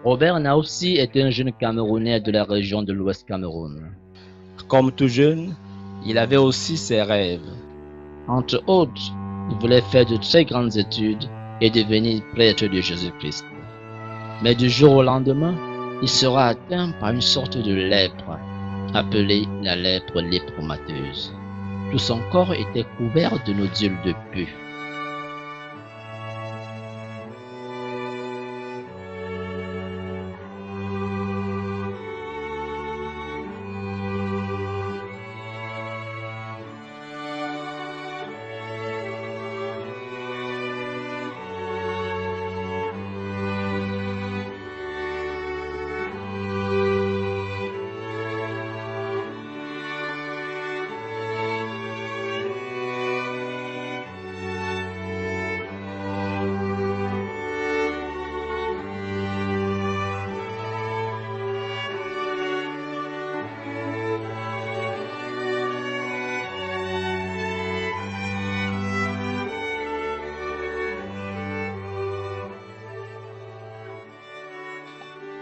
Robert Naoussi est un jeune Camerounais de la région de l'Ouest Cameroun. Comme tout jeune, il avait aussi ses rêves. Entre autres, il voulait faire de très grandes études et devenir prêtre de Jésus-Christ. Mais du jour au lendemain, il sera atteint par une sorte de lèpre, appelée la lèpre lépromateuse. Tout son corps était couvert de nodules de pus.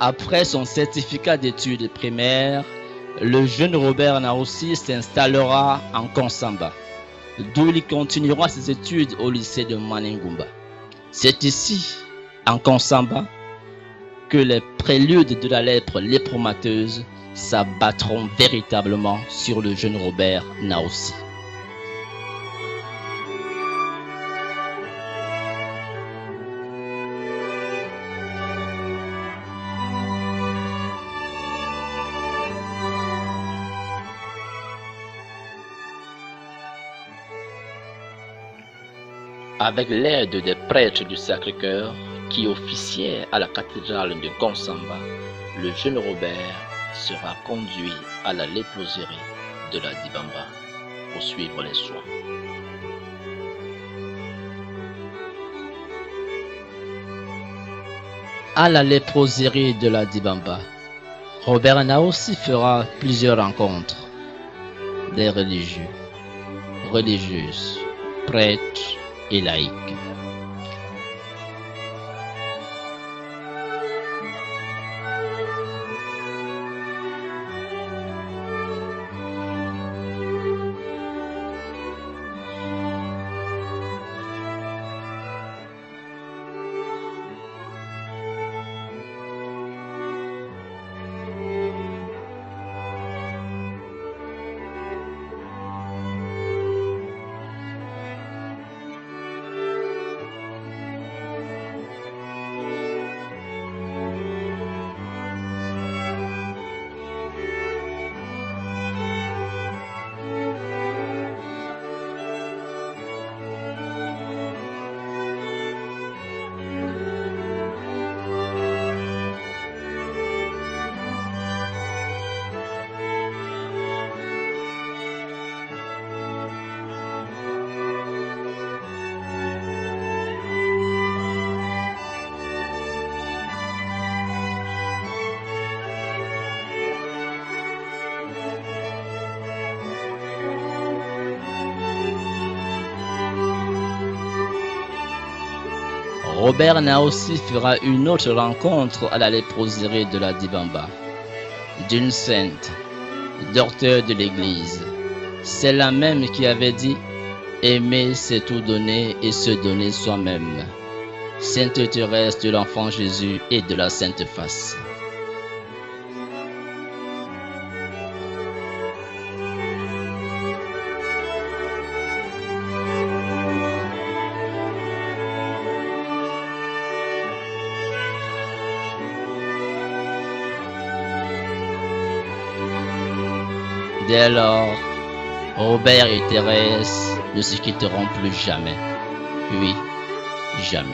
Après son certificat d'études primaires, le jeune Robert Naoussi s'installera en Konsamba, d'où il continuera ses études au lycée de Maningumba. C'est ici, en Konsamba, que les préludes de la lèpre lépromateuse s'abattront véritablement sur le jeune Robert Naoussi. Avec l'aide des prêtres du Sacré-Cœur qui officiaient à la cathédrale de Konsamba, le jeune Robert sera conduit à la léproserie de la Dibamba pour suivre les soins. À la léproserie de la Dibamba, Robert Naoussi fera plusieurs rencontres. Des religieux, religieuses, prêtres et laïcs. Robert Naoussi fera une autre rencontre à la léproserie de la Dibamba, d'une sainte, docteur de l'Église. C'est la même qui avait dit « Aimer, c'est tout donner et se donner soi-même ». Sainte Thérèse de l'Enfant Jésus et de la Sainte Face. Dès lors, Robert et Thérèse ne se quitteront plus jamais. Oui, jamais.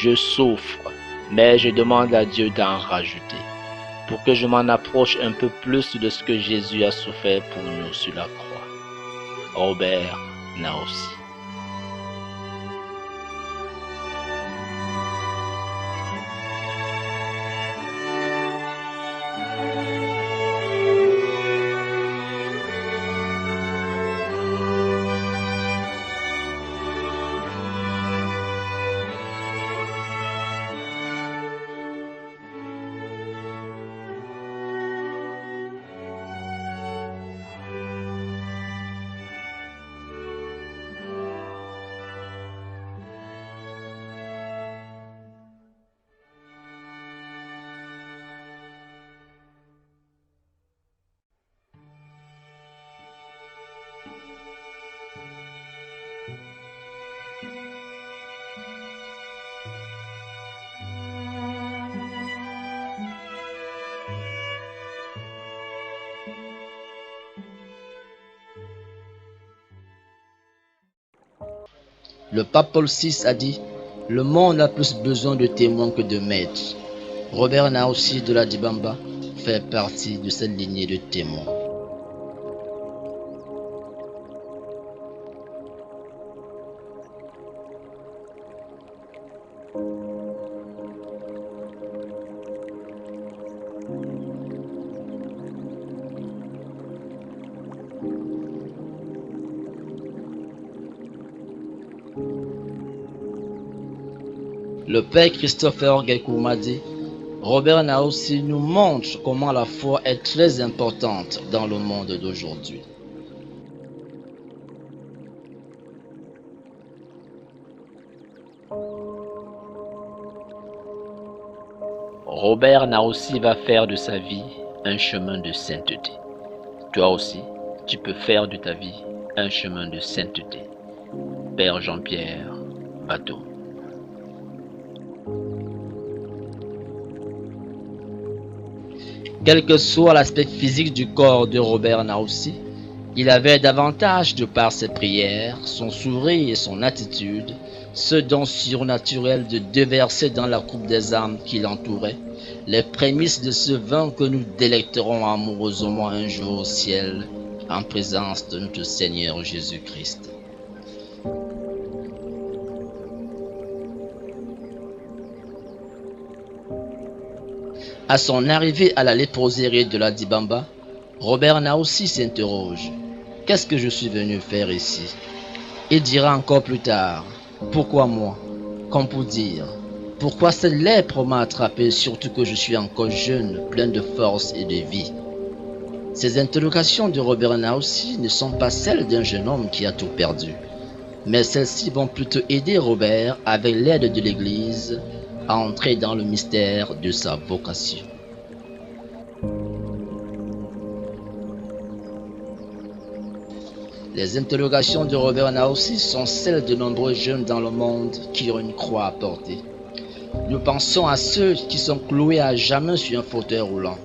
Je souffre, mais je demande à Dieu d'en rajouter, pour que je m'en approche un peu plus de ce que Jésus a souffert pour nous sur la croix. Robert Naoussi. Le pape Paul VI a dit « Le monde a plus besoin de témoins que de maîtres ». Robert Naoussi de la Dibamba fait partie de cette lignée de témoins. Le père Christopher Gekou m'a dit « Robert Naoussi nous montre comment la foi est très importante dans le monde d'aujourd'hui. » Robert Naoussi va faire de sa vie un chemin de sainteté. Toi aussi, tu peux faire de ta vie un chemin de sainteté. Père Jean-Pierre Bateau. Quel que soit l'aspect physique du corps de Robert Naoussi, il avait davantage, de par ses prières, son sourire et son attitude, ce don surnaturel de déverser dans la coupe des âmes qui l'entouraient les prémices de ce vin que nous délecterons amoureusement un jour au ciel, en présence de notre Seigneur Jésus-Christ. À son arrivée à la léproserie de la Dibamba, Robert Naoussi s'interroge « Qu'est-ce que je suis venu faire ici ?» Il dira encore plus tard « Pourquoi moi ?» Comme pour dire « Pourquoi cette lèpre m'a attrapé, surtout que je suis encore jeune, plein de force et de vie ?» Ces interrogations de Robert Naoussi ne sont pas celles d'un jeune homme qui a tout perdu, mais celles-ci vont plutôt aider Robert, avec l'aide de l'Église, à entrer dans le mystère de sa vocation. Les interrogations de Robert Naoussi sont celles de nombreux jeunes dans le monde qui ont une croix à porter. Nous pensons à ceux qui sont cloués à jamais sur un fauteuil roulant,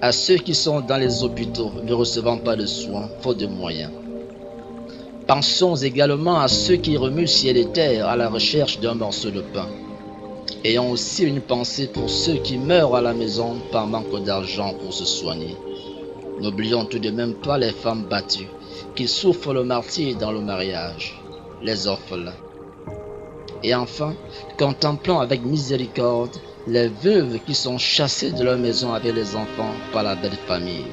à ceux qui sont dans les hôpitaux ne recevant pas de soins, faute de moyens. Pensons également à ceux qui remuent ciel et terre à la recherche d'un morceau de pain. Ayons aussi une pensée pour ceux qui meurent à la maison par manque d'argent pour se soigner. N'oublions tout de même pas les femmes battues qui souffrent le martyre dans le mariage, les orphelins. Et enfin, contemplons avec miséricorde les veuves qui sont chassées de leur maison avec les enfants par la belle famille.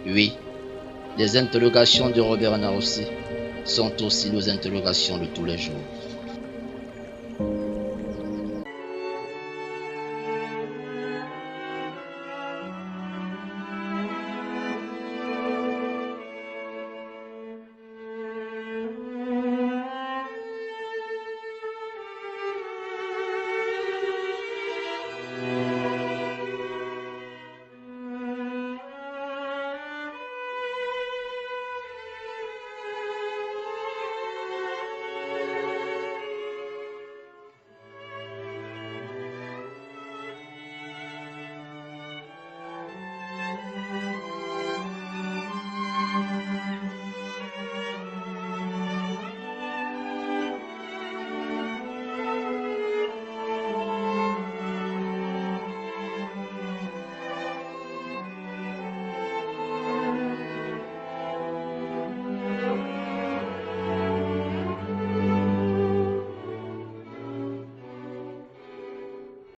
Oui, les interrogations de Robert Naoussi sont aussi nos interrogations de tous les jours.